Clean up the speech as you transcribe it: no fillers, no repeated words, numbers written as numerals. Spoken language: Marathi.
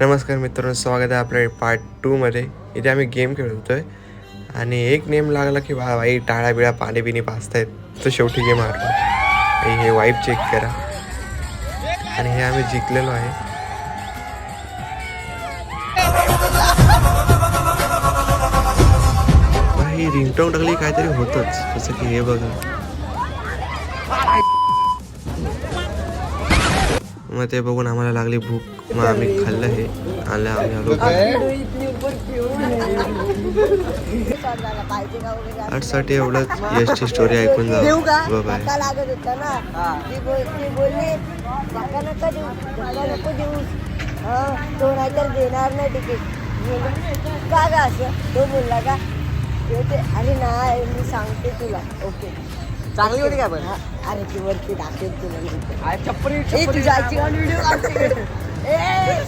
नमस्कार मित्रांनो, स्वागत आहे आपल्या पार्ट 2 मध्ये. इथे आम्ही गेम खेळतोय आणि एक नेम लागला की भाई टाळ्या बिळा पाणी बिणी पाचतायत, तर शेवटी गेम हारलो. हे वाईप चेक करा आणि हे आम्ही जिंकलेलो आहे. भाई रिंगटोन टाकली काहीतरी होतच, जसं की हे बघा. मग ते बघून आम्हाला लागली भूक, मग आम्ही खाल्लं. हे आलं आम्ही आलो. आजसाठी एवढंच. यशची स्टोरी ऐकून जाऊ. बाय. लागत होता ना, ती बोलली धक्का नका देऊ, तो नाहीतर देणार नाही तिकीट. का ग असं तो बोलला का? अरे नाही, मी सांगते तुला. ओके, चांगली होती का पण? अरे ती वरती दाखवेल तुला. चप्पल तुझ्या आईची व्हिडिओ